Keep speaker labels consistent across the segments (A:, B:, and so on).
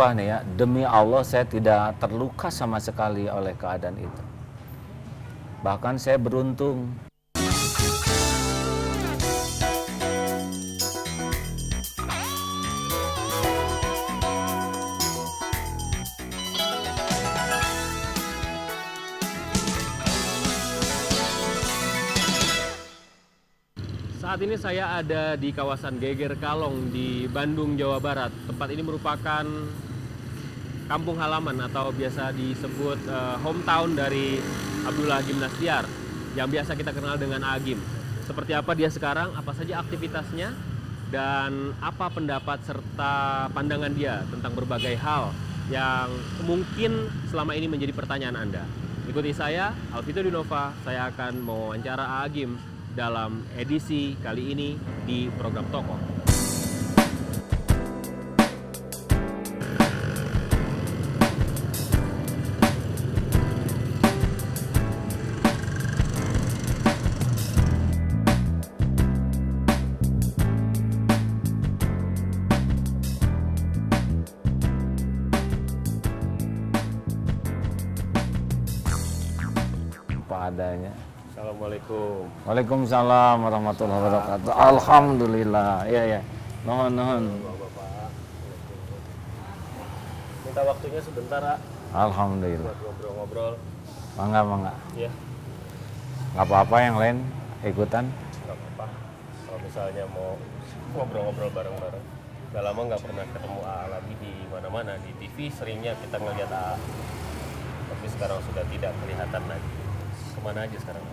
A: sumpah nih ya, demi Allah saya tidak terluka sama sekali oleh keadaan itu. Bahkan saya beruntung.
B: Saat ini saya ada di kawasan Geger Kalong di Bandung, Jawa Barat. Tempat ini merupakan kampung halaman atau biasa disebut hometown dari Abdullah Agim Nastiar yang biasa kita kenal dengan Agim. Seperti apa dia sekarang, apa saja aktivitasnya, dan apa pendapat serta pandangan dia tentang berbagai hal yang mungkin selama ini menjadi pertanyaan Anda. Ikuti saya, Alvito Dinova, saya akan mewawancara Agim dalam edisi kali ini di program Tokoh.
A: Apa adanya.
B: Assalamualaikum.
A: Waalaikumsalam warahmatullahi wabarakatuh. Alhamdulillah. Iya ya. Nuhun.
B: Bapak. Minta waktunya sebentar, A.
A: Alhamdulillah.
B: Buat ngobrol-ngobrol.
A: Mangga.
B: Ya,
A: Nggak apa-apa yang lain ikutan.
B: nggak apa-apa. Kalau misalnya mau ngobrol-ngobrol bareng-bareng. Udah lama nggak pernah ketemu A lagi di mana-mana. Di TV seringnya kita ngeliat A. Tapi sekarang sudah tidak kelihatan lagi. Kemana aja sekarang?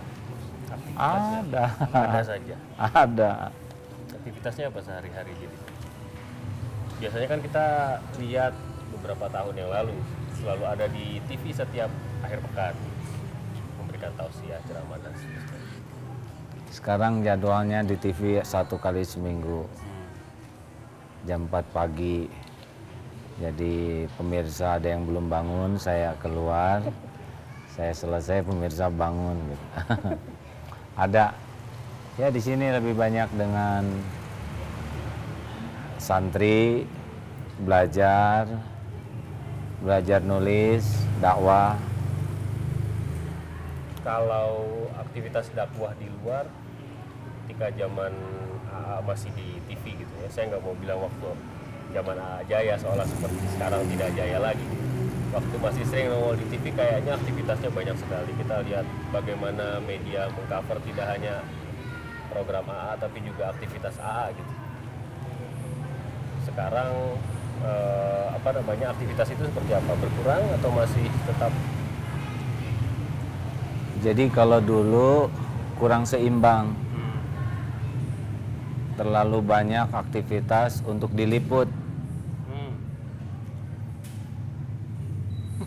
B: Aktivitasnya ada saja.
A: Ada.
B: Aktivitasnya apa sehari-hari jadi? Biasanya kan kita lihat beberapa tahun yang lalu selalu ada di TV setiap akhir pekan memberikan tausiah, ceramah dan sebagainya.
A: Sekarang jadwalnya di TV 1 kali seminggu. Jam 4 pagi. Jadi pemirsa ada yang belum bangun, saya keluar. Saya selesai, pemirsa bangun gitu. Ada. Ya di sini lebih banyak dengan santri, belajar nulis, dakwah.
B: Kalau aktivitas dakwah di luar ketika zaman AA masih di TV gitu ya, saya nggak mau bilang waktu zaman AA jaya seolah seperti sekarang tidak jaya lagi. Waktu masih sering nongol di TV kayaknya aktivitasnya banyak sekali. Kita lihat bagaimana media mengcover tidak hanya program AA tapi juga aktivitas AA gitu. Sekarang aktivitas itu seperti apa? Berkurang atau masih tetap?
A: Jadi kalau dulu kurang seimbang. Terlalu banyak aktivitas untuk diliput.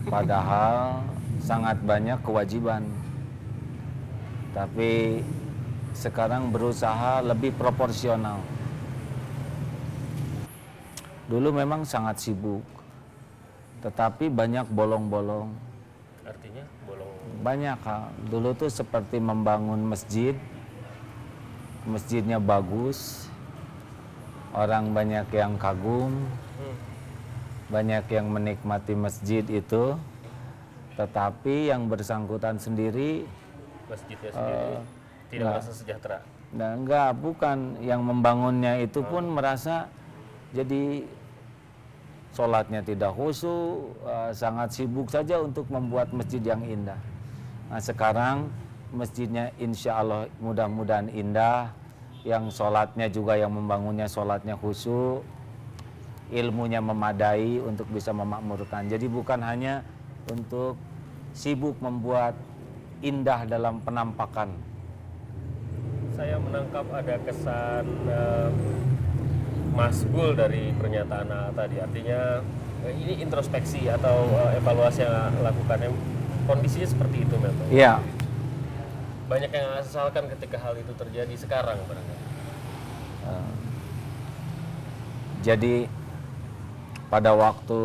A: Padahal sangat banyak kewajiban. Tapi sekarang berusaha lebih proporsional. Dulu memang sangat sibuk. Tetapi banyak bolong-bolong.
B: Artinya bolong?
A: Banyak. Dulu tuh seperti membangun masjid. Masjidnya bagus. Orang banyak yang kagum. Banyak yang menikmati masjid itu, tetapi yang bersangkutan sendiri
B: Masjidnya sendiri tidak merasa sejahtera.
A: Nah, bukan yang membangunnya itu pun merasa jadi sholatnya tidak khusyuk, sangat sibuk saja untuk membuat masjid yang indah. Nah, sekarang masjidnya insya Allah mudah-mudahan indah, yang sholatnya juga yang membangunnya sholatnya khusyuk, ilmunya memadai untuk bisa memakmurkan. Jadi bukan hanya untuk sibuk membuat indah dalam penampakan.
B: Saya menangkap ada kesan masbul dari pernyataan AA tadi. Artinya ini introspeksi atau evaluasi yang lakukannya kondisinya seperti itu memang.
A: Iya.
B: Banyak yang sesalkan ketika hal itu terjadi sekarang barangkali.
A: Jadi pada waktu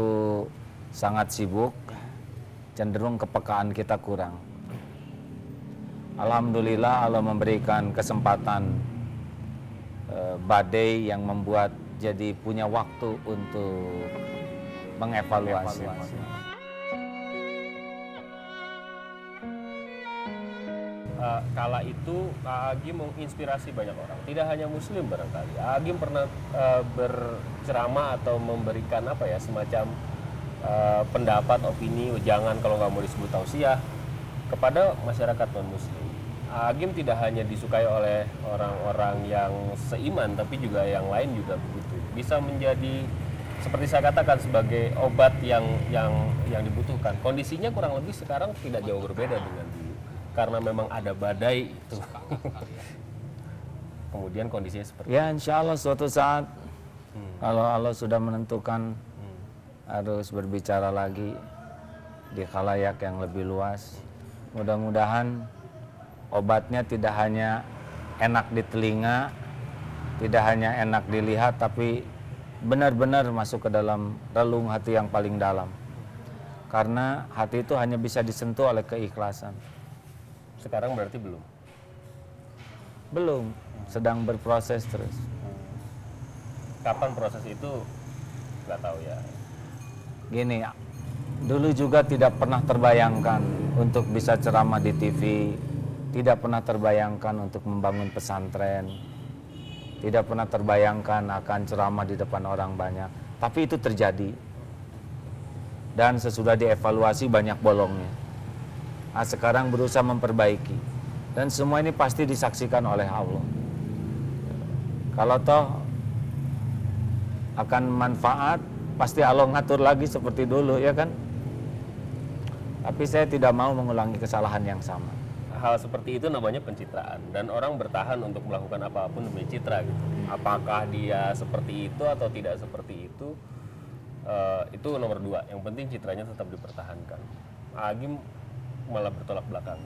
A: sangat sibuk, cenderung kepekaan kita kurang. Alhamdulillah Allah memberikan kesempatan badai yang membuat jadi punya waktu untuk mengevaluasi.
B: Kala itu Agim menginspirasi banyak orang, tidak hanya Muslim barangkali. Agim pernah berceramah atau memberikan semacam pendapat, opini, jangan kalau nggak mau disebut tausiah kepada masyarakat non Muslim. Agim tidak hanya disukai oleh orang-orang yang seiman, tapi juga yang lain juga begitu. Bisa menjadi seperti saya katakan sebagai obat yang dibutuhkan. Kondisinya kurang lebih sekarang tidak jauh berbeda dengan dulu. Karena memang ada badai itu. Kemudian kondisinya seperti
A: Ya insya Allah suatu saat kalau Allah sudah menentukan harus berbicara lagi di khalayak yang lebih luas. Mudah-mudahan obatnya tidak hanya enak di telinga, tidak hanya enak dilihat, tapi benar-benar masuk ke dalam relung hati yang paling dalam. Karena hati itu hanya bisa disentuh oleh keikhlasan.
B: sekarang berarti belum.
A: Belum, sedang berproses terus.
B: Kapan proses itu nggak tahu ya.
A: Gini, dulu juga tidak pernah terbayangkan untuk bisa ceramah di TV, tidak pernah terbayangkan untuk membangun pesantren, tidak pernah terbayangkan akan ceramah di depan orang banyak. Tapi itu terjadi. Dan sesudah dievaluasi banyak bolongnya. Nah, sekarang berusaha memperbaiki. Dan semua ini pasti disaksikan oleh Allah. Kalau toh akan manfaat, pasti Allah ngatur lagi seperti dulu, ya kan? Tapi saya tidak mau mengulangi kesalahan yang sama.
B: Hal seperti itu namanya pencitraan, dan orang bertahan untuk melakukan apapun demi citra gitu. Apakah dia seperti itu atau tidak seperti itu nomor dua. Yang penting citranya tetap dipertahankan. Agim malah bertolak belakang.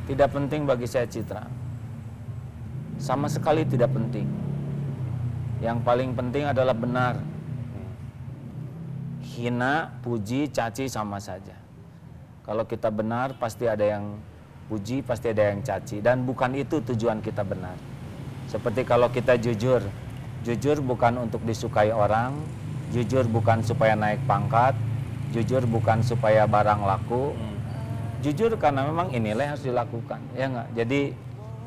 A: Tidak penting bagi saya citra. Sama sekali tidak penting. Yang paling penting adalah benar. Hina, puji, caci sama saja. Kalau kita benar pasti ada yang puji, pasti ada yang caci. Dan bukan itu tujuan kita benar. Seperti kalau kita jujur. Jujur bukan untuk disukai orang. Jujur bukan supaya naik pangkat. Jujur bukan supaya barang laku. Jujur karena memang inilah yang harus dilakukan, ya nggak? Jadi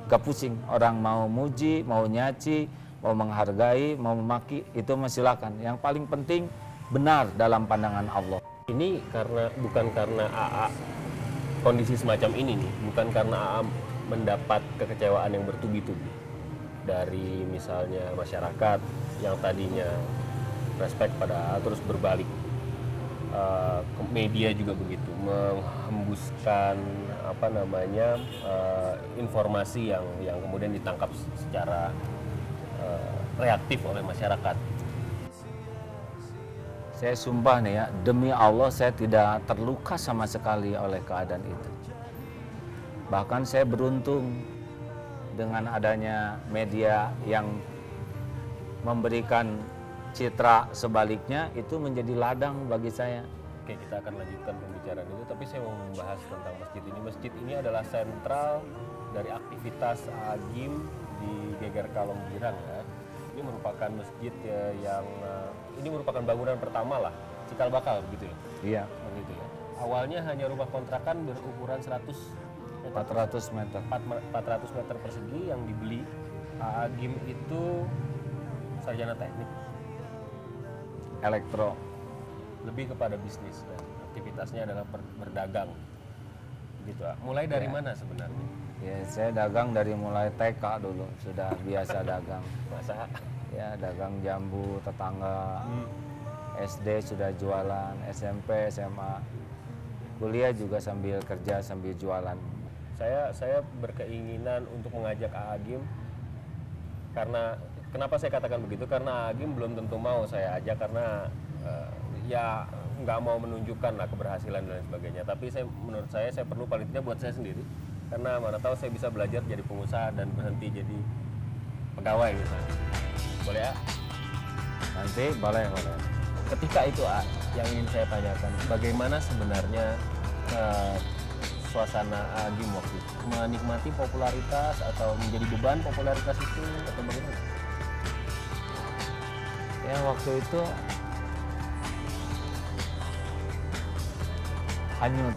A: gak pusing, orang mau muji, mau nyaci, mau menghargai, mau memaki, itu silakan. Yang paling penting benar dalam pandangan Allah.
B: Ini bukan karena AA kondisi semacam ini nih, bukan karena AA mendapat kekecewaan yang bertubi-tubi dari misalnya masyarakat yang tadinya respect pada AA terus berbalik. Media juga begitu, menghembuskan informasi yang kemudian ditangkap secara reaktif oleh masyarakat.
A: Saya sumpah nih ya, demi Allah saya tidak terluka sama sekali oleh keadaan itu. Bahkan saya beruntung dengan adanya media yang memberikan citra sebaliknya, itu menjadi ladang bagi saya.
B: Oke, kita akan lanjutkan pembicaraan itu, tapi saya mau membahas tentang masjid ini. Masjid ini adalah sentral dari aktivitas Agim di Geger Kalong Girang ya. Ini merupakan masjid ini merupakan bangunan pertama lah, cikal bakal begitu ya.
A: Iya.
B: Seperti itu ya. Awalnya hanya rumah kontrakan berukuran 400
A: meter.
B: 400 meter persegi yang dibeli. Agim itu sarjana teknik,
A: Elektro.
B: lebih kepada bisnis dan aktivitasnya adalah berdagang gitu. Mulai dari mana sebenarnya?
A: Ya, saya dagang dari mulai TK dulu, sudah biasa dagang.
B: Masa
A: Ya, dagang jambu tetangga. SD sudah jualan, SMP, SMA. Kuliah juga sambil kerja sambil jualan.
B: saya berkeinginan untuk mengajak Agim, karena kenapa saya katakan begitu, karena Agim belum tentu mau saya ajak karena ya nggak mau menunjukkan lah keberhasilan dan sebagainya. Tapi menurut saya perlu paling tidak buat saya sendiri, karena mana tahu saya bisa belajar jadi pengusaha dan berhenti jadi pegawai misalnya. Boleh ya?
A: Nanti boleh.
B: Ketika itu yang ingin saya tanyakan, bagaimana sebenarnya suasana Agim waktu itu? Menikmati popularitas atau menjadi beban popularitas itu atau bagaimana?
A: Ya, waktu itu hanyut.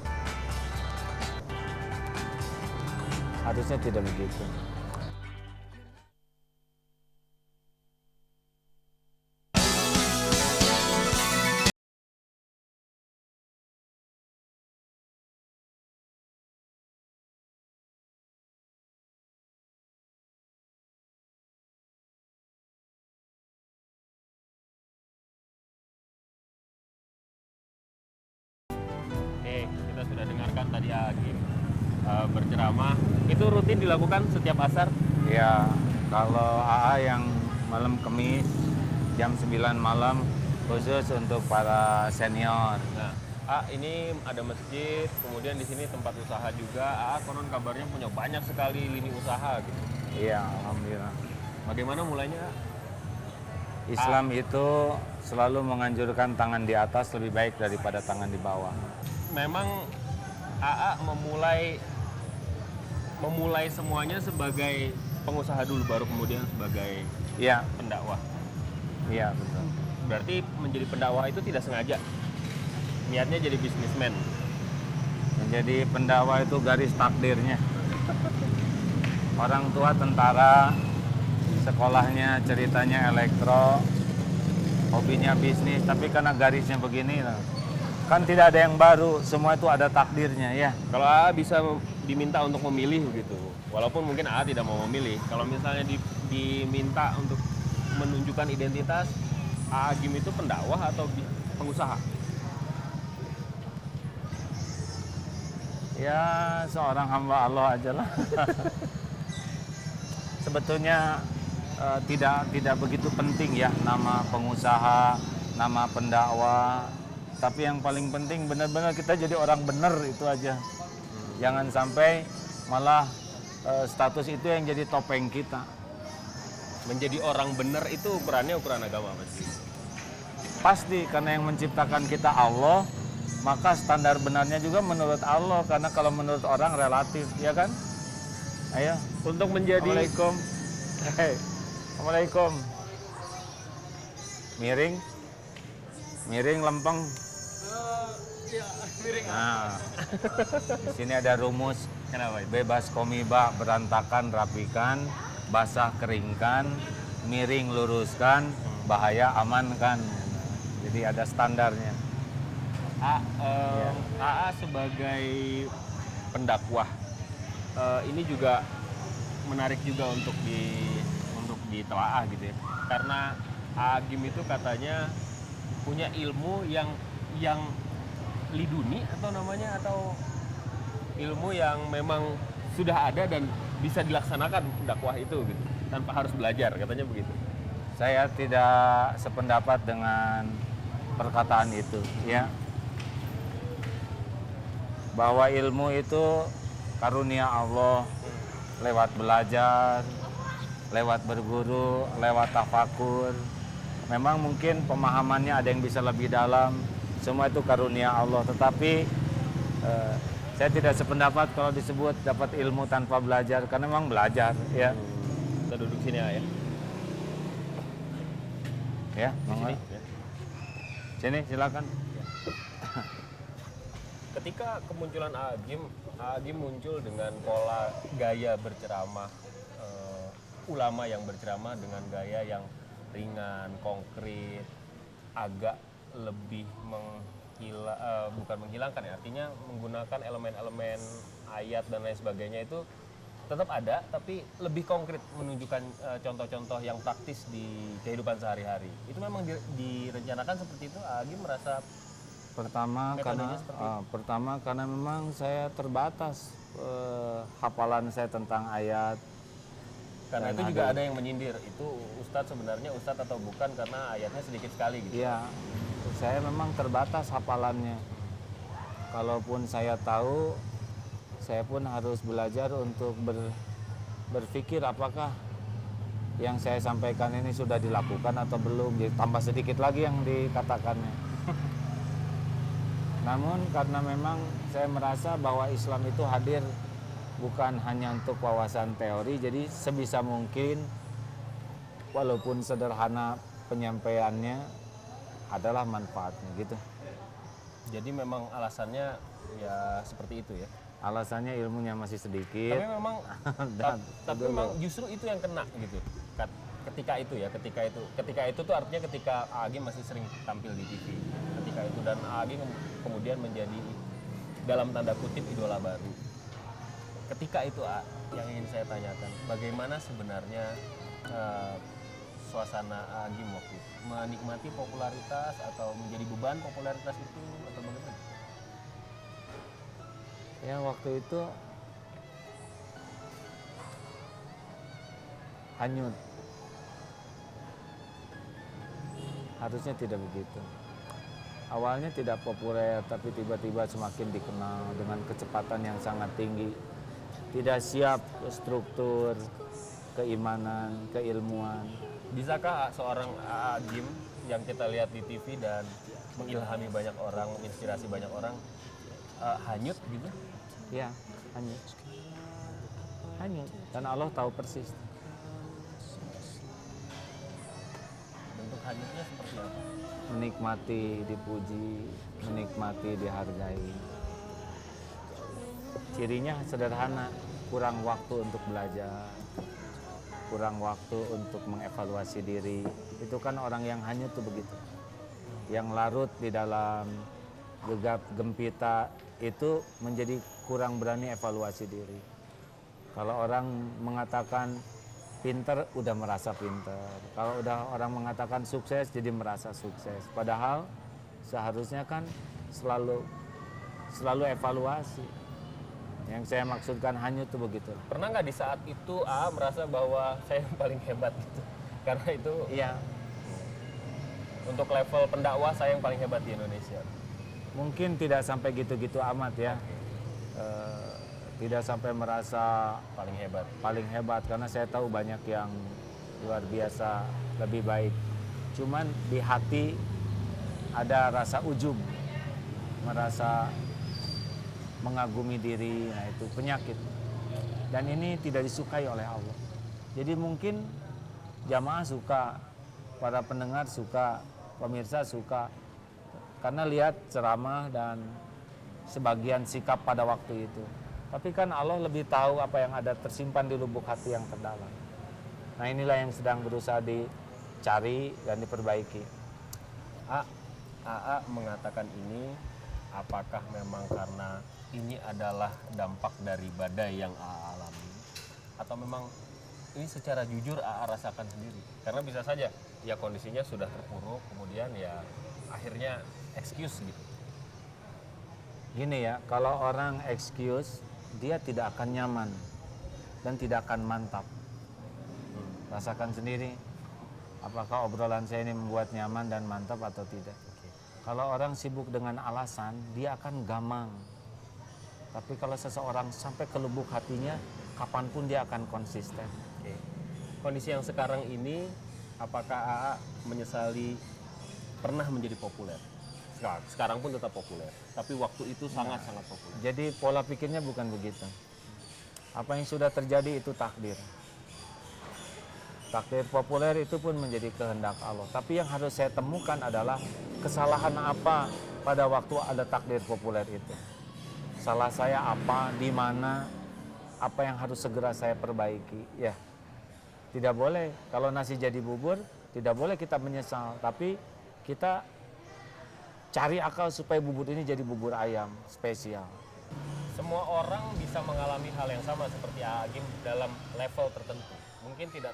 A: Harusnya tidak begitu.
B: Oke, kita sudah dengarkan tadi Agim berceramah. Itu rutin dilakukan setiap asar?
A: Ya, kalau AA yang malam Kamis jam 9 malam khusus untuk para senior.
B: Nah, ini ada masjid, kemudian di sini tempat usaha juga. Konon kabarnya punya banyak sekali lini usaha gitu.
A: Iya, alhamdulillah.
B: Bagaimana mulainya?
A: Islam itu selalu menganjurkan tangan di atas lebih baik daripada tangan di bawah.
B: Memang AA memulai semuanya sebagai pengusaha dulu, baru kemudian sebagai
A: Iya,
B: pendakwah.
A: iya betul.
B: Berarti menjadi pendakwah itu tidak sengaja. Niatnya jadi bisnismen.
A: Menjadi pendakwah itu garis takdirnya. Orang tua tentara, sekolahnya ceritanya elektro, hobinya bisnis, tapi karena garisnya begini, kan tidak ada yang baru, semua itu ada takdirnya ya.
B: Kalau AA bisa diminta untuk memilih gitu, walaupun mungkin AA tidak mau memilih. Kalau misalnya diminta untuk menunjukkan identitas, AA Agim itu pendakwah atau pengusaha?
A: Ya seorang hamba Allah aja lah. Sebetulnya tidak begitu penting ya nama pengusaha, nama pendakwah. Tapi yang paling penting benar-benar kita jadi orang benar itu aja. Jangan sampai malah status itu yang jadi topeng kita.
B: Menjadi orang benar itu ukurannya ukuran agama apa sih?
A: Pasti karena yang menciptakan kita Allah, maka standar benarnya juga menurut Allah. Karena kalau menurut orang relatif, ya kan? Ayo.
B: Untuk menjadi
A: Assalamualaikum. Hei. Assalamualaikum. Miring lempeng. Nah, di sini ada rumus.
B: Kenapa itu?
A: Bebas komibah, berantakan rapikan, basah keringkan, miring luruskan, bahaya amankan. Jadi ada standarnya.
B: AA sebagai pendakwah ini juga menarik juga untuk ditelaah gitu ya. Karena Agim itu katanya punya ilmu yang liduni atau namanya, atau ilmu yang memang sudah ada dan bisa dilaksanakan dakwah itu gitu tanpa harus belajar, katanya begitu.
A: Saya tidak sependapat dengan perkataan itu, ya. Bahwa ilmu itu karunia Allah lewat belajar, lewat berguru, lewat tafakur. Memang mungkin pemahamannya ada yang bisa lebih dalam. Semua itu karunia Allah. Tetapi saya tidak sependapat kalau disebut dapat ilmu tanpa belajar, karena memang belajar, ya.
B: Kita duduk sini ya.
A: Ya,
B: Di
A: monggo.
B: sini. Ya.
A: Sini silakan.
B: Ketika kemunculan Agim muncul dengan pola gaya berceramah, ulama yang berceramah dengan gaya yang ringan, konkret, agak lebih bukan menghilangkan ya, artinya menggunakan elemen-elemen ayat dan lain sebagainya itu tetap ada, tapi lebih konkret menunjukkan contoh-contoh yang praktis di kehidupan sehari-hari. Itu memang direncanakan seperti itu. Agim merasa
A: Pertama karena memang saya terbatas hafalan saya tentang ayat.
B: karena itu juga ada yang menyindir, itu Ustadz sebenarnya Ustadz atau bukan karena ayatnya sedikit sekali gitu.
A: Iya, saya memang terbatas hafalannya. Kalaupun saya tahu, saya pun harus belajar untuk berpikir apakah yang saya sampaikan ini sudah dilakukan atau belum. Jadi tambah sedikit lagi yang dikatakannya. Namun karena memang saya merasa bahwa Islam itu hadir bukan hanya untuk wawasan teori, jadi sebisa mungkin walaupun sederhana penyampaiannya adalah manfaatnya gitu.
B: Jadi memang alasannya ya seperti itu ya.
A: Alasannya ilmunya masih sedikit.
B: Tapi memang
A: Dan
B: tapi memang justru itu yang kena gitu. Ketika itu tuh artinya ketika Agim masih sering tampil di TV. Ketika itu dan Agim kemudian menjadi dalam tanda kutip idola baru. Ketika itu yang ingin saya tanyakan, bagaimana sebenarnya suasana Agim waktu itu? Menikmati popularitas atau menjadi beban popularitas itu atau bagaimana?
A: ya waktu itu hanyut. Harusnya tidak begitu. Awalnya tidak populer, tapi tiba-tiba semakin dikenal dengan kecepatan yang sangat tinggi. Tidak siap struktur, keimanan, keilmuan.
B: Bisakah seorang Agim yang kita lihat di TV dan mengilhami banyak orang, menginspirasi banyak orang, hanyut gitu?
A: Ya, hanyut. Hanyut. Dan Allah tahu persis.
B: Bentuk hanyutnya seperti apa?
A: Menikmati dipuji, menikmati dihargai. Cirinya sederhana, kurang waktu untuk belajar, kurang waktu untuk mengevaluasi diri. Itu kan orang yang hanyut tuh begitu. Yang larut di dalam gegap gempita itu menjadi kurang berani evaluasi diri. Kalau orang mengatakan pinter, udah merasa pinter. Kalau udah orang mengatakan sukses, jadi merasa sukses. Padahal seharusnya kan selalu evaluasi. Yang saya maksudkan hanyut tuh begitu.
B: Pernah nggak di saat itu merasa bahwa saya yang paling hebat gitu? Karena itu
A: Iya,
B: untuk level pendakwah saya yang paling hebat di Indonesia.
A: mungkin tidak sampai gitu-gitu amat ya. Tidak sampai merasa paling hebat karena saya tahu banyak yang luar biasa lebih baik. Cuman di hati ada rasa ujub, merasa mengagumi diri, nah itu penyakit. Dan ini tidak disukai oleh Allah. Jadi mungkin jamaah suka, para pendengar suka, pemirsa suka, karena lihat ceramah dan sebagian sikap pada waktu itu. Tapi kan Allah lebih tahu apa yang ada tersimpan di lubuk hati yang terdalam. Nah inilah yang sedang berusaha dicari dan diperbaiki.
B: AA mengatakan ini, apakah memang karena ini adalah dampak dari badai yang AA alami? Atau memang ini secara jujur AA rasakan sendiri? Karena bisa saja, ya kondisinya sudah terpuruk, kemudian ya akhirnya excuse gitu.
A: Gini ya, kalau orang excuse, dia tidak akan nyaman dan tidak akan mantap. Rasakan sendiri, apakah obrolan saya ini membuat nyaman dan mantap atau tidak. Kalau orang sibuk dengan alasan, dia akan gamang. Tapi kalau seseorang sampai ke lubuk hatinya, kapanpun dia akan konsisten.
B: Oke. Kondisi yang sekarang ini, apakah AA menyesali pernah menjadi populer? Sekarang pun tetap populer, tapi waktu itu sangat-sangat populer.
A: Jadi pola pikirnya bukan begitu. Apa yang sudah terjadi itu takdir. Takdir populer itu pun menjadi kehendak Allah. Tapi yang harus saya temukan adalah kesalahan apa pada waktu ada takdir populer itu. Salah saya apa, di mana, apa yang harus segera saya perbaiki. Ya, tidak boleh. Kalau nasi jadi bubur, tidak boleh kita menyesal. Tapi kita cari akal supaya bubur ini jadi bubur ayam spesial.
B: Semua orang bisa mengalami hal yang sama seperti Agim dalam level tertentu. Mungkin tidak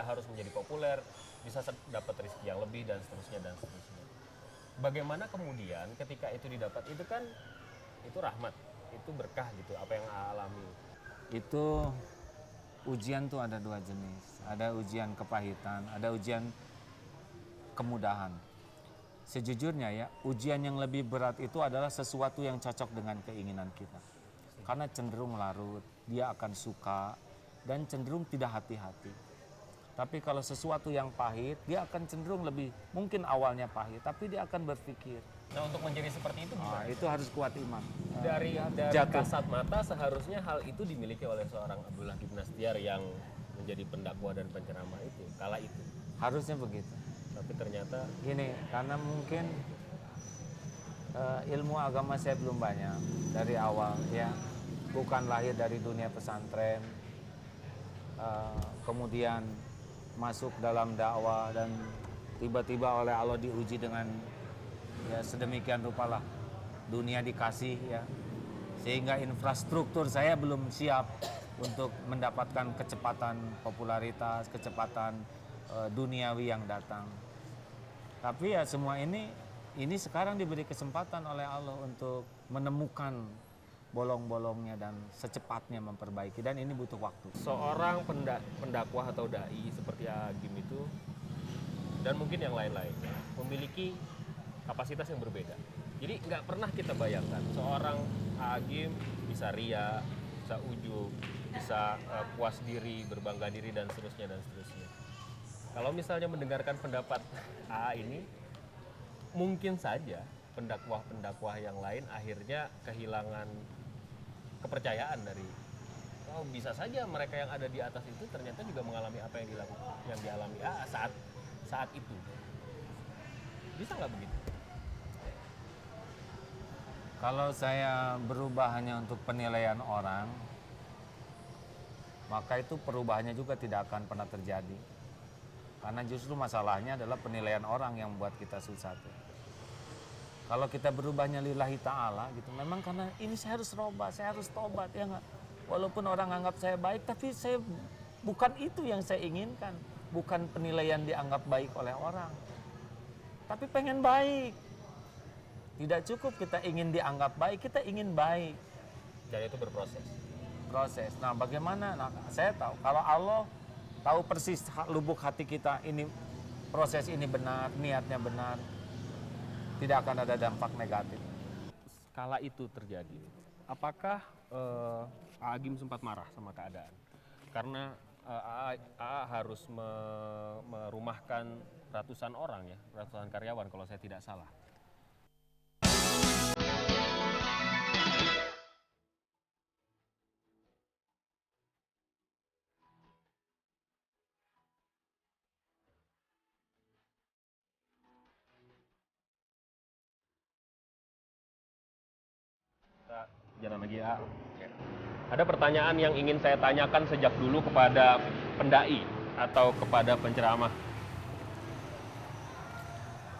B: harus menjadi populer, bisa dapat rezeki yang lebih dan seterusnya. Bagaimana kemudian ketika itu didapat, itu kan itu rahmat, itu berkah gitu apa yang alami.
A: Itu ujian tuh ada dua jenis. Ada ujian kepahitan, ada ujian kemudahan. Sejujurnya ya, ujian yang lebih berat itu adalah sesuatu yang cocok dengan keinginan kita. Karena cenderung larut, dia akan suka, dan cenderung tidak hati-hati. Tapi kalau sesuatu yang pahit, dia akan cenderung lebih, mungkin awalnya pahit, tapi dia akan berpikir.
B: Nah untuk menjadi seperti itu gimana?
A: Itu harus kuat iman.
B: Dari
A: Jatuh.
B: kasat mata seharusnya hal itu dimiliki oleh seorang Abdullah bin Nastiar yang menjadi pendakwah dan penceramah itu, kala itu.
A: Harusnya begitu.
B: Tapi ternyata
A: Gini, karena mungkin ilmu agama saya belum banyak dari awal ya. Bukan lahir dari dunia pesantren, kemudian masuk dalam dakwah dan tiba-tiba oleh Allah diuji dengan ya sedemikian rupalah dunia dikasih ya, sehingga infrastruktur saya belum siap untuk mendapatkan kecepatan popularitas, kecepatan duniawi yang datang. Tapi ya semua ini sekarang diberi kesempatan oleh Allah untuk menemukan bolong-bolongnya dan secepatnya memperbaiki, dan ini butuh waktu.
B: Seorang pendakwah atau dai seperti Agim itu dan mungkin yang lain-lainnya memiliki kapasitas yang berbeda. Jadi nggak pernah kita bayangkan seorang Agim bisa ria, bisa ujub, bisa puas diri, berbangga diri dan seterusnya dan seterusnya. Kalau misalnya mendengarkan pendapat AA ini, mungkin saja pendakwah-pendakwah yang lain akhirnya kehilangan kepercayaan dari bisa saja mereka yang ada di atas itu ternyata juga mengalami apa yang dialami saat itu. Bisa nggak begitu?
A: Kalau saya berubah hanya untuk penilaian orang, maka itu perubahannya juga tidak akan pernah terjadi. Karena justru masalahnya adalah penilaian orang yang membuat kita susah tuh. Kalau kita berubahnya lillahi ta'ala gitu, memang karena ini saya harus robah, saya harus tobat, ya nggak? Walaupun orang anggap saya baik, tapi saya bukan itu yang saya inginkan. Bukan penilaian dianggap baik oleh orang. Tapi pengen baik. Tidak cukup kita ingin dianggap baik, kita ingin baik.
B: Jadi itu berproses.
A: Proses. Nah bagaimana? Nah, saya tahu, kalau Allah tahu persis lubuk hati kita, ini proses ini benar, niatnya benar, tidak akan ada dampak negatif.
B: Kala itu terjadi, apakah Agim sempat marah sama keadaan? Karena AA harus merumahkan ratusan orang ya, ratusan karyawan kalau saya tidak salah. Jalan lagi ya. Ada pertanyaan yang ingin saya tanyakan sejak dulu kepada pendai atau kepada penceramah.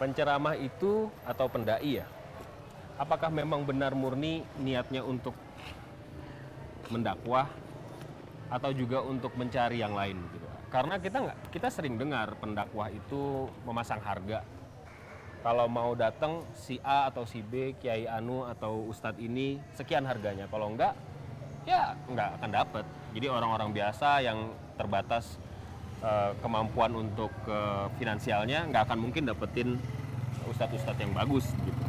B: Penceramah itu atau pendai ya, apakah memang benar murni niatnya untuk mendakwah atau juga untuk mencari yang lain gitu? Karena kita sering dengar pendakwah itu memasang harga. Kalau mau datang si A atau si B, Kiai Anu atau Ustadz ini sekian harganya. Kalau enggak, ya enggak akan dapat. Jadi orang-orang biasa yang terbatas kemampuan untuk finansialnya nggak akan mungkin dapetin ustadz-ustadz yang bagus gitu.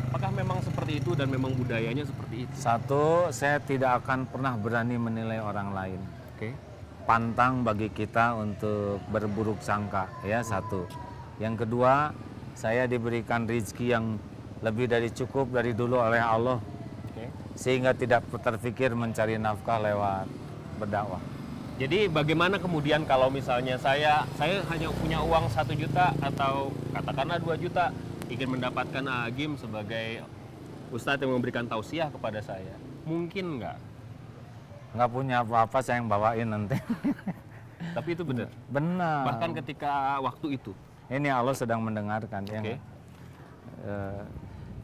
B: Apakah memang seperti itu dan memang budayanya seperti itu?
A: Satu, saya tidak akan pernah berani menilai orang lain.
B: Oke.
A: Pantang bagi kita untuk berburuk sangka, ya satu. Yang kedua, saya diberikan rezeki yang lebih dari cukup dari dulu oleh Allah, sehingga tidak terpikir mencari nafkah lewat berdakwah.
B: Jadi bagaimana kemudian kalau misalnya saya hanya punya uang 1 juta atau katakanlah 2 juta, ingin mendapatkan Agim sebagai ustadz yang memberikan tausiah kepada saya, mungkin nggak?
A: Nggak punya apa-apa, saya yang bawain nanti.
B: Tapi itu benar?
A: Benar.
B: Bahkan ketika waktu itu?
A: Ini Allah sedang mendengarkan.
B: Oke.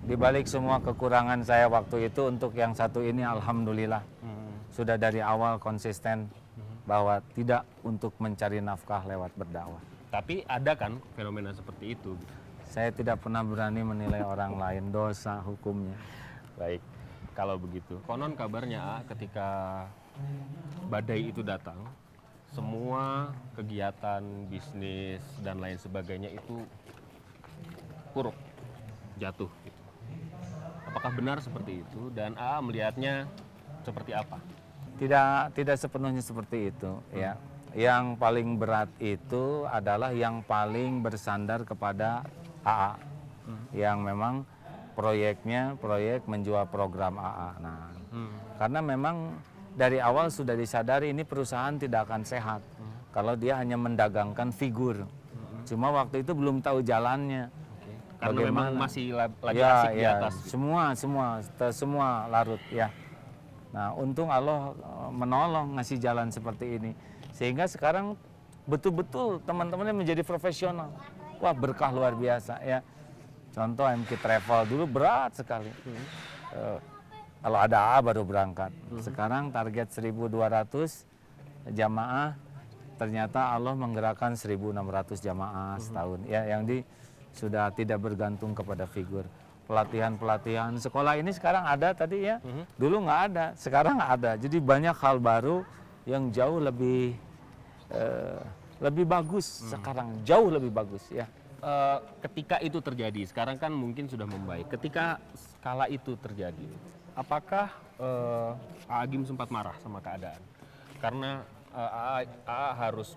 A: Di balik semua kekurangan saya waktu itu, untuk yang satu ini alhamdulillah sudah dari awal konsisten bahwa tidak untuk mencari nafkah lewat berdakwah.
B: Tapi ada kan fenomena seperti itu?
A: Saya tidak pernah berani menilai orang lain, dosa hukumnya.
B: Baik, kalau begitu. Konon kabarnya ketika badai itu datang, semua kegiatan bisnis dan lain sebagainya itu puruk, jatuh gitu. Apakah benar seperti itu dan AA melihatnya seperti apa?
A: Tidak sepenuhnya seperti itu ya. Yang paling berat itu adalah yang paling bersandar kepada AA, yang memang proyeknya proyek menjual program AA. Nah, karena memang dari awal sudah disadari ini perusahaan tidak akan sehat kalau dia hanya mendagangkan figur. Cuma waktu itu belum tahu jalannya.
B: Karena memang masih lagi
A: ya,
B: asik di
A: ya,
B: atas.
A: semua larut ya. Nah, untung Allah menolong ngasih jalan seperti ini. Sehingga sekarang betul-betul teman-temannya menjadi profesional. Wah, berkah luar biasa ya. Contoh MK Travel dulu berat sekali. Kalau ada A baru berangkat. Sekarang target 1.200 jamaah, ternyata Allah menggerakkan 1.600 jamaah setahun. Ya, yang sudah tidak bergantung kepada figur. Pelatihan-pelatihan sekolah ini sekarang ada tadi ya. Dulu nggak ada, sekarang ada. Jadi banyak hal baru yang jauh lebih bagus sekarang, jauh lebih bagus ya.
B: Ketika itu terjadi, sekarang kan mungkin sudah membaik. Ketika kala itu terjadi, apakah Agim sempat marah sama keadaan? Karena AA harus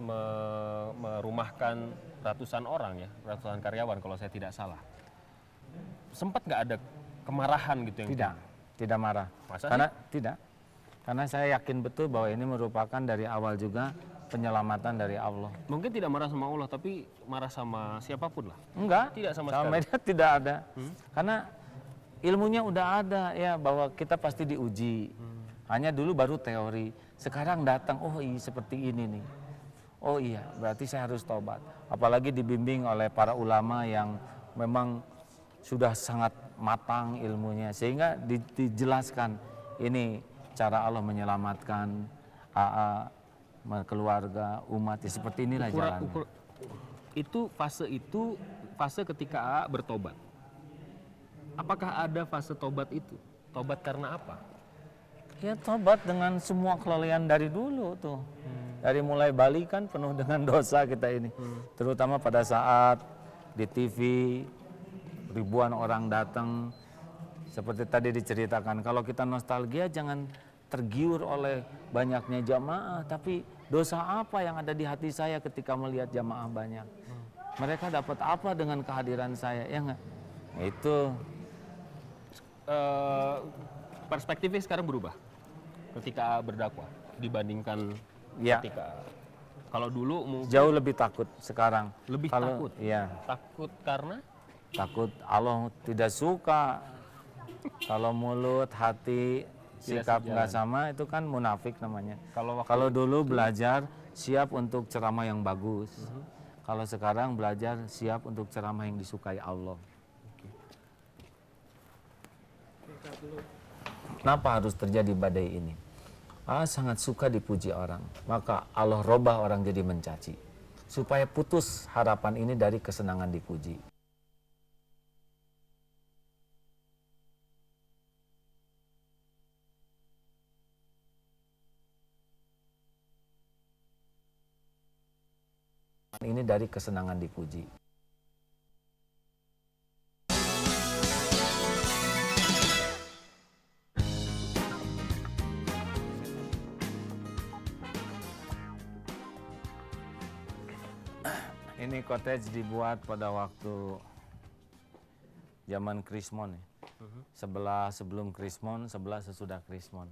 B: merumahkan ratusan orang ya, ratusan karyawan kalau saya tidak salah. Sempat nggak ada kemarahan gitu yang
A: Tidak marah.
B: Masa
A: Karena tidak. Karena saya yakin betul bahwa ini merupakan dari awal juga penyelamatan dari Allah.
B: Mungkin tidak marah sama Allah, tapi marah sama siapapun lah.
A: Enggak,
B: Tidak sama
A: sama
B: sekali.
A: media tidak ada. Karena ilmunya udah ada ya, bahwa kita pasti diuji. Hanya dulu baru teori. Sekarang datang, oh iya seperti ini nih. Oh iya, berarti saya harus tobat. Apalagi dibimbing oleh para ulama yang memang sudah sangat matang ilmunya. Sehingga dijelaskan ini cara Allah menyelamatkan AA, keluarga, umat, ya seperti inilah jalannya.
B: Itu fase ketika AA bertobat. Apakah ada fase tobat itu? Tobat karena apa?
A: Ya tobat dengan semua kelalaian dari dulu tuh. Dari mulai balikan penuh dengan dosa kita ini. Terutama pada saat di TV ribuan orang datang. Seperti tadi diceritakan, kalau kita nostalgia jangan tergiur oleh banyaknya jamaah, tapi dosa apa yang ada di hati saya ketika melihat jamaah banyak? Mereka dapat apa dengan kehadiran saya? Ya enggak? Itu
B: perspektifnya sekarang berubah ketika berdakwah dibandingkan
A: ya,
B: ketika kalau dulu mungkin
A: jauh lebih takut sekarang.
B: lebih
A: Kalau,
B: takut.
A: Iya,
B: Takut karena
A: takut Allah tidak suka. Kalau mulut, hati, sikap nggak sama, itu kan munafik namanya. Kalau dulu belajar siap untuk ceramah yang bagus. Kalau sekarang belajar siap untuk ceramah yang disukai Allah. Kenapa harus terjadi badai ini? Allah sangat suka dipuji orang. Maka Allah robah orang jadi mencaci. Supaya putus harapan ini dari kesenangan dipuji. Ini dari kesenangan dipuji. Ini cottage dibuat pada waktu zaman Krismon ya. Sebelah sebelum Krismon, sebelah sesudah Krismon.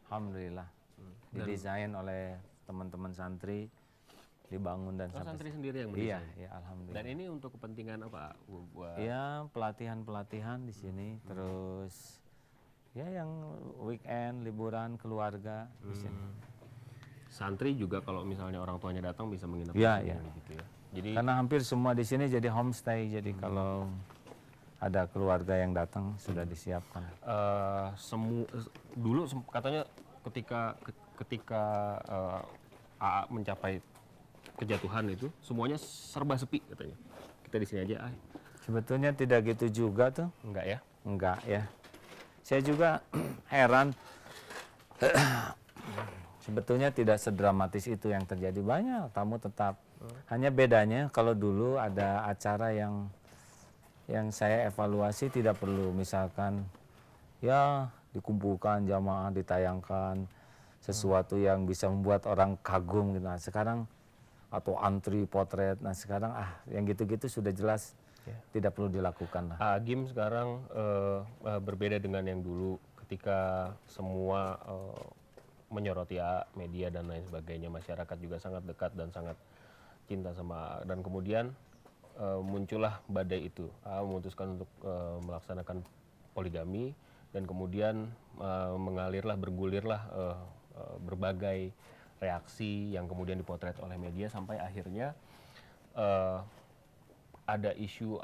A: Alhamdulillah. Didesain oleh teman-teman santri, dibangun dan sampai
B: santri sendiri yang
A: iya,
B: mendesain.
A: iya, alhamdulillah.
B: Dan ini untuk kepentingan apa?
A: Iya, pelatihan-pelatihan di sini, terus ya yang weekend, liburan, keluarga di sini.
B: Santri juga kalau misalnya orang tuanya datang bisa menginap
A: Iya,
B: di
A: iya.
B: sini gitu ya. Jadi
A: Karena hampir semua di sini jadi homestay, jadi kalau ada keluarga yang datang sudah disiapkan.
B: dulu katanya ketika AA mencapai kejatuhan itu semuanya serba sepi katanya. Kita di sini aja.
A: Sebetulnya tidak gitu juga tuh.
B: Enggak ya?
A: Enggak ya. Saya juga heran. Sebetulnya tidak sedramatis itu yang terjadi. Banyak tamu tetap. Hanya bedanya kalau dulu ada acara yang saya evaluasi tidak perlu, misalkan ya dikumpulkan jamaah, ditayangkan sesuatu yang bisa membuat orang kagum gitu. Nah, sekarang atau antri potret. Nah, sekarang yang gitu-gitu sudah jelas tidak perlu dilakukan lah.
B: Agim sekarang berbeda dengan yang dulu ketika semua menyoroti media dan lain sebagainya, masyarakat juga sangat dekat dan sangat cinta sama, dan kemudian muncullah badai itu. AA memutuskan untuk melaksanakan poligami dan kemudian bergulirlah berbagai reaksi yang kemudian dipotret oleh media sampai akhirnya ada isu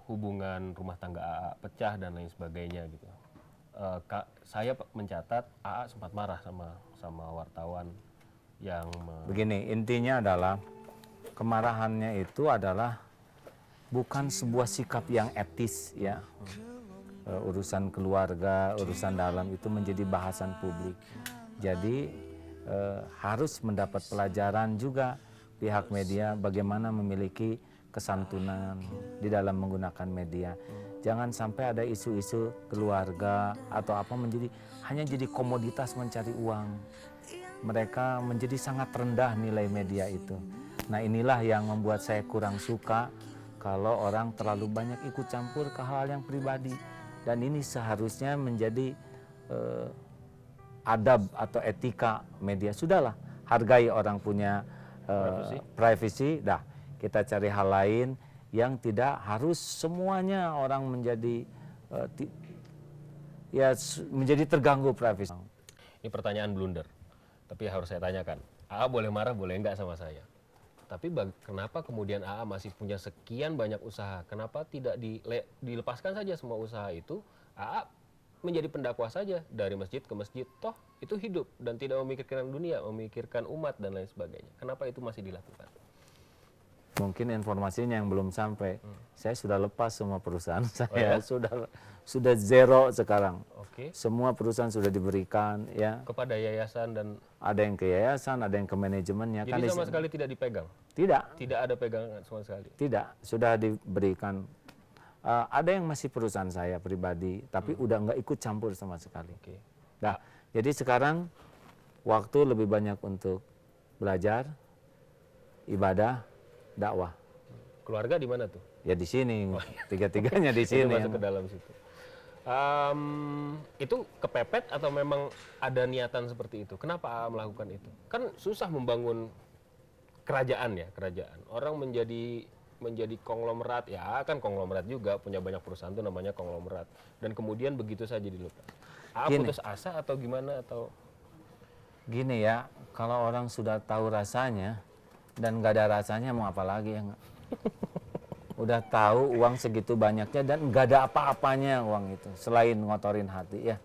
B: hubungan rumah tangga AA pecah dan lain sebagainya gitu. Saya mencatat AA sempat marah sama wartawan yang
A: Begini, intinya adalah kemarahannya itu adalah bukan sebuah sikap yang etis ya. Urusan keluarga, urusan dalam itu menjadi bahasan publik. Jadi harus mendapat pelajaran juga pihak media bagaimana memiliki kesantunan di dalam menggunakan media. Jangan sampai ada isu-isu keluarga atau apa hanya jadi komoditas mencari uang. Mereka menjadi sangat rendah nilai media itu. Nah, inilah yang membuat saya kurang suka kalau orang terlalu banyak ikut campur ke hal yang pribadi. Dan ini seharusnya menjadi adab atau etika media. Sudahlah, hargai orang punya privacy. Dah, kita cari hal lain yang tidak harus semuanya orang menjadi menjadi terganggu privasi.
B: Ini pertanyaan blunder, tapi harus saya tanyakan. AA boleh marah, boleh enggak sama saya. Tapi kenapa kemudian AA masih punya sekian banyak usaha? Kenapa tidak dilepaskan saja semua usaha itu? AA menjadi pendakwah saja dari masjid ke masjid. Toh itu hidup dan tidak memikirkan dunia, memikirkan umat dan lain sebagainya. Kenapa itu masih dilakukan?
A: Mungkin informasinya yang belum sampai. Saya sudah lepas semua perusahaan saya, sudah zero sekarang.
B: Oke.
A: Semua perusahaan sudah diberikan ya.
B: Kepada yayasan dan
A: ada yang ke yayasan, ada yang ke manajemennya.
B: Jadi sama sekali tidak dipegang.
A: Tidak.
B: Tidak ada pegangan sama sekali.
A: Tidak, sudah diberikan. Ada yang masih perusahaan saya pribadi, tapi udah nggak ikut campur sama sekali.
B: Oke.
A: Nah, jadi sekarang waktu lebih banyak untuk belajar, ibadah, dakwah.
B: Keluarga di mana tuh?
A: Ya di sini, tiga-tiganya di sini.
B: Masuk ke dalam situ. Itu kepepet atau memang ada niatan seperti itu? Kenapa AA melakukan itu? Kan susah membangun kerajaan ya, kerajaan. Orang menjadi konglomerat, ya kan konglomerat juga, punya banyak perusahaan itu namanya konglomerat. Dan kemudian begitu saja dilepas. AA putus asa atau gimana atau?
A: Gini ya, kalau orang sudah tahu rasanya dan nggak ada rasanya mau apa lagi ya nggak? Udah tahu uang segitu banyaknya dan nggak ada apa-apanya uang itu selain ngotorin hati ya.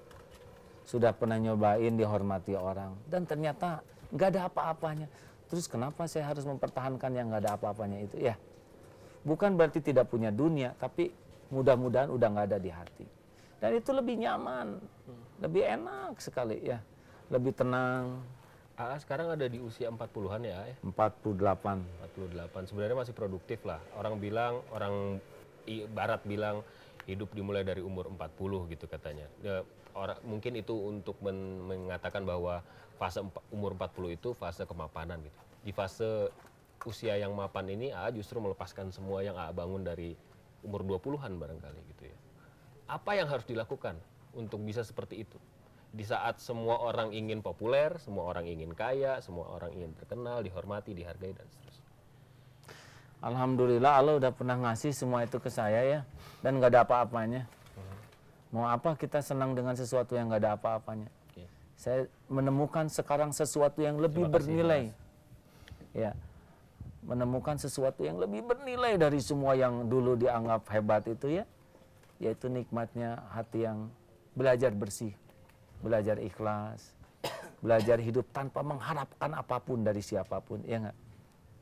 A: Sudah pernah nyobain dihormati orang dan ternyata nggak ada apa-apanya. Terus kenapa saya harus mempertahankan yang nggak ada apa-apanya itu ya? Bukan berarti tidak punya dunia, tapi mudah-mudahan udah nggak ada di hati. Dan itu lebih nyaman, lebih enak sekali ya, lebih tenang.
B: AA sekarang ada di usia 40-an ya?
A: 48.
B: 48. Sebenarnya masih produktif lah. Orang barat bilang hidup dimulai dari umur 40 gitu katanya. Mungkin itu untuk mengatakan bahwa fase umur 40 itu fase kemapanan gitu. Di fase usia yang mapan ini AA justru melepaskan semua yang AA bangun dari umur 20-an barangkali gitu ya. Apa yang harus dilakukan untuk bisa seperti itu? Di saat semua orang ingin populer, semua orang ingin kaya, semua orang ingin terkenal, dihormati, dihargai, dan seterusnya.
A: Alhamdulillah Allah udah pernah ngasih semua itu ke saya ya. Dan nggak ada apa-apanya. Mau apa kita senang dengan sesuatu yang nggak ada apa-apanya. Saya menemukan sekarang sesuatu yang lebih bernilai. Ya, menemukan sesuatu yang lebih bernilai dari semua yang dulu dianggap hebat itu ya. Yaitu nikmatnya hati yang belajar bersih. Belajar ikhlas, belajar hidup tanpa mengharapkan apapun dari siapapun, ya nggak?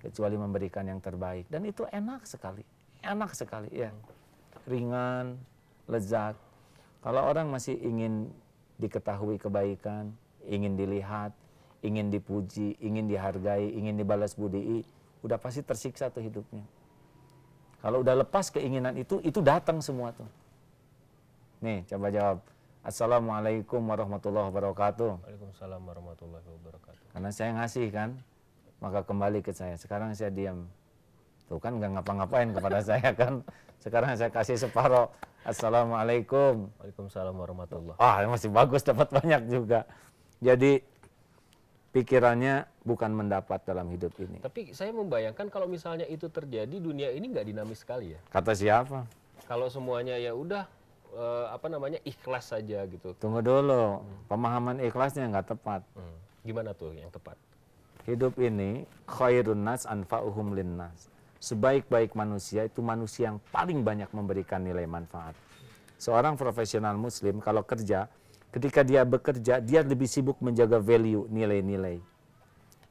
A: Kecuali memberikan yang terbaik. Dan itu enak sekali ya. Ringan, lezat. Kalau orang masih ingin diketahui kebaikan, ingin dilihat, ingin dipuji, ingin dihargai, ingin dibalas budi, udah pasti tersiksa tuh hidupnya. Kalau udah lepas keinginan itu datang semua tuh. Nih, coba jawab. Assalamualaikum warahmatullahi wabarakatuh.
B: Waalaikumsalam warahmatullahi wabarakatuh.
A: Karena saya ngasih kan, maka kembali ke saya. Sekarang saya diam. Tuh kan nggak ngapa-ngapain kepada saya kan. Sekarang saya kasih separoh. Assalamualaikum.
B: Waalaikumsalam warahmatullahi.
A: Masih bagus, dapat banyak juga. Jadi pikirannya bukan mendapat dalam hidup ini.
B: Tapi saya membayangkan kalau misalnya itu terjadi, dunia ini nggak dinamis sekali ya.
A: Kata siapa?
B: Kalau semuanya ya udah ikhlas saja gitu.
A: Tunggu dulu, pemahaman ikhlasnya nggak tepat.
B: Gimana tuh yang tepat?
A: Hidup ini khairun nas anfa'uhum linnas. Sebaik-baik manusia itu manusia yang paling banyak memberikan nilai manfaat. Seorang profesional muslim kalau kerja, ketika dia bekerja, dia lebih sibuk menjaga value, nilai-nilai.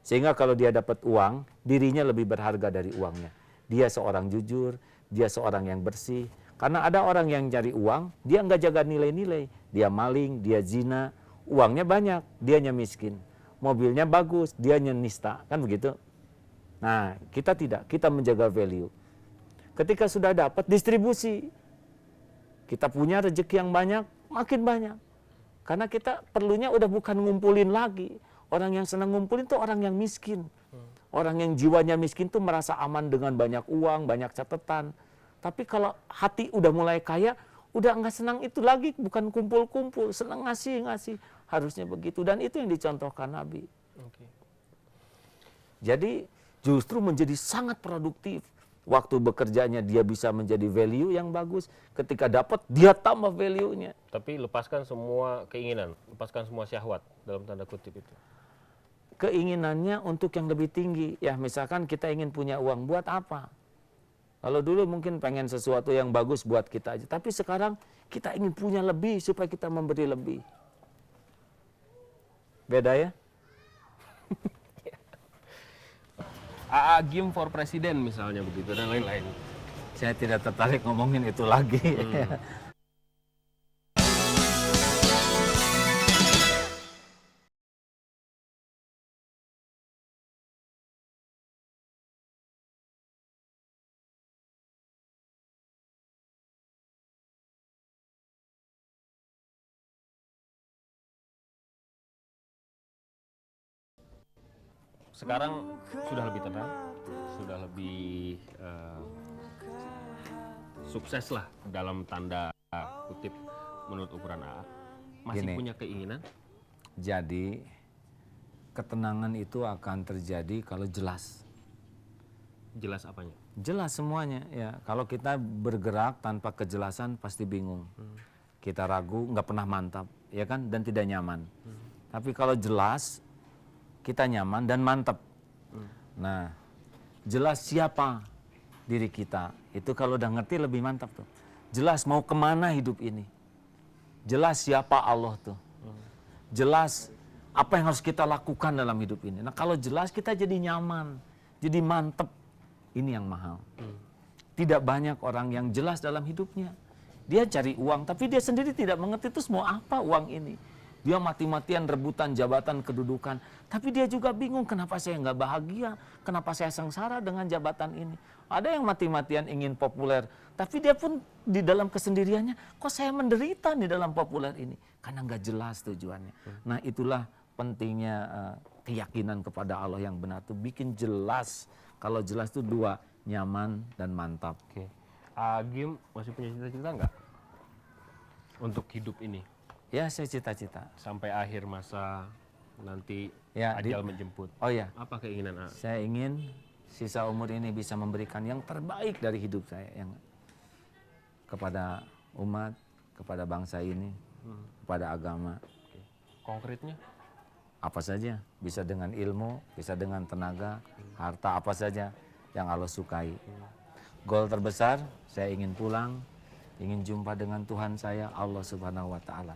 A: Sehingga kalau dia dapat uang, dirinya lebih berharga dari uangnya. Dia seorang jujur, dia seorang yang bersih. Karena ada orang yang cari uang, dia nggak jaga nilai-nilai. Dia maling, dia zina, uangnya banyak, dianya miskin. Mobilnya bagus, dianya nista, kan begitu? Nah, kita tidak, kita menjaga value. Ketika sudah dapat distribusi, kita punya rezeki yang banyak, makin banyak. Karena kita perlunya udah bukan ngumpulin lagi. Orang yang senang ngumpulin itu orang yang miskin. Orang yang jiwanya miskin tuh merasa aman dengan banyak uang, banyak catatan. Tapi kalau hati udah mulai kaya, udah nggak senang itu lagi, bukan kumpul-kumpul, senang ngasih-ngasih. Harusnya begitu, dan itu yang dicontohkan Nabi. Jadi justru menjadi sangat produktif. Waktu bekerjanya dia bisa menjadi value yang bagus. Ketika dapat, dia tambah value-nya.
B: Tapi lepaskan semua keinginan, lepaskan semua syahwat dalam tanda kutip itu.
A: Keinginannya untuk yang lebih tinggi. Ya misalkan kita ingin punya uang, buat apa? Kalau dulu mungkin pengen sesuatu yang bagus buat kita aja. Tapi sekarang kita ingin punya lebih supaya kita memberi lebih. Beda ya?
B: AA Gym for President misalnya begitu dan lain-lain.
A: Saya tidak tertarik ngomongin itu lagi.
B: Sekarang sudah lebih tenang, sudah lebih sukses lah dalam tanda kutip menurut ukuran AA. Masih
A: Gini.
B: punya keinginan?
A: Jadi ketenangan itu akan terjadi kalau jelas.
B: Jelas apanya?
A: Jelas semuanya ya. Kalau kita bergerak tanpa kejelasan pasti bingung. Kita ragu, nggak pernah mantap, ya kan, dan tidak nyaman. Tapi kalau jelas, kita nyaman dan mantap. Nah, jelas siapa diri kita. Itu kalau udah ngerti lebih mantap tuh. Jelas mau kemana hidup ini. Jelas siapa Allah tuh. Jelas apa yang harus kita lakukan dalam hidup ini. Nah, kalau jelas kita jadi nyaman, jadi mantap. Ini yang mahal. Tidak banyak orang yang jelas dalam hidupnya. Dia cari uang, tapi dia sendiri tidak mengerti terus mau apa uang ini. Dia mati-matian rebutan jabatan kedudukan. Tapi dia juga bingung kenapa saya nggak bahagia. Kenapa saya sengsara dengan jabatan ini. Ada yang mati-matian ingin populer. Tapi dia pun di dalam kesendiriannya. Kok saya menderita di dalam populer ini. Karena nggak jelas tujuannya. Nah itulah pentingnya keyakinan kepada Allah yang benar. Itu bikin jelas. Kalau jelas itu dua. Nyaman dan mantap.
B: Oke. Agim masih punya cita-cita nggak? Untuk hidup ini?
A: Ya saya cita-cita.
B: Sampai akhir masa nanti
A: Ya,
B: ajal menjemput.
A: Oh ya,
B: Apa keinginan A?
A: saya ingin sisa umur ini bisa memberikan yang terbaik dari hidup saya, yang kepada umat, kepada bangsa ini, kepada agama.
B: Oke. Konkretnya?
A: Apa saja, bisa dengan ilmu, bisa dengan tenaga, harta, apa saja yang Allah sukai. Goal terbesar, saya ingin pulang, ingin jumpa dengan Tuhan saya, Allah Subhanahu wa Ta'ala.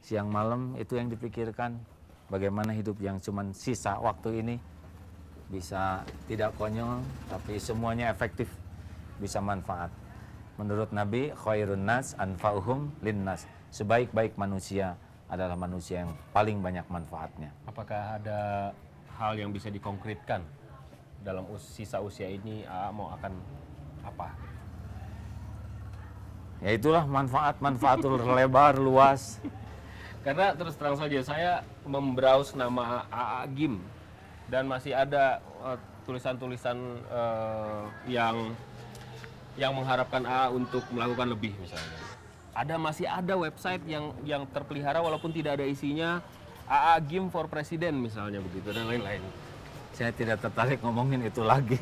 A: Siang malam itu yang dipikirkan, bagaimana hidup yang cuman sisa waktu ini bisa tidak konyol, tapi semuanya efektif, bisa manfaat. Menurut Nabi, khairun nas anfa'uhum linnas. Sebaik-baik manusia adalah manusia yang paling banyak manfaatnya.
B: Apakah ada hal yang bisa dikonkretkan dalam sisa usia ini AA mau akan apa?
A: Ya itulah manfaat-manfaatul lebar, luas.
B: Karena terus terang saja saya membrowse nama AA Gym dan masih ada tulisan-tulisan yang mengharapkan AA untuk melakukan lebih misalnya. Masih ada website yang terpelihara walaupun tidak ada isinya. AA Gim for Presiden misalnya begitu dan lain-lain.
A: Saya tidak tertarik ngomongin itu lagi.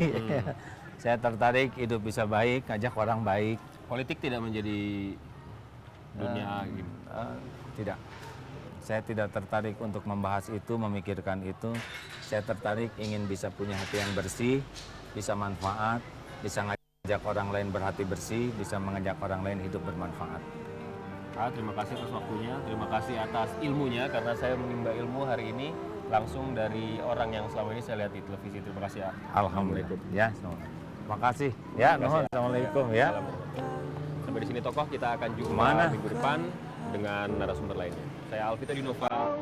A: Saya tertarik hidup bisa baik, ngajak orang baik.
B: Politik tidak menjadi dunia AA Gim.
A: Tidak. Saya tidak tertarik untuk membahas itu, memikirkan itu. Saya tertarik ingin bisa punya hati yang bersih, bisa manfaat, bisa ngajak orang lain berhati bersih, bisa mengajak orang lain hidup bermanfaat.
B: Terima kasih atas waktunya, terima kasih atas ilmunya karena saya menimba ilmu hari ini langsung dari orang yang selama ini saya lihat di televisi. Terima kasih ya.
A: Alhamdulillah. Ya, terima kasih. Ya, nuhun. Assalamualaikum ya.
B: Sampai di sini tokoh, kita akan jumpa
A: Mana?
B: minggu depan dengan narasumber lainnya. Saya Alvito Dinova.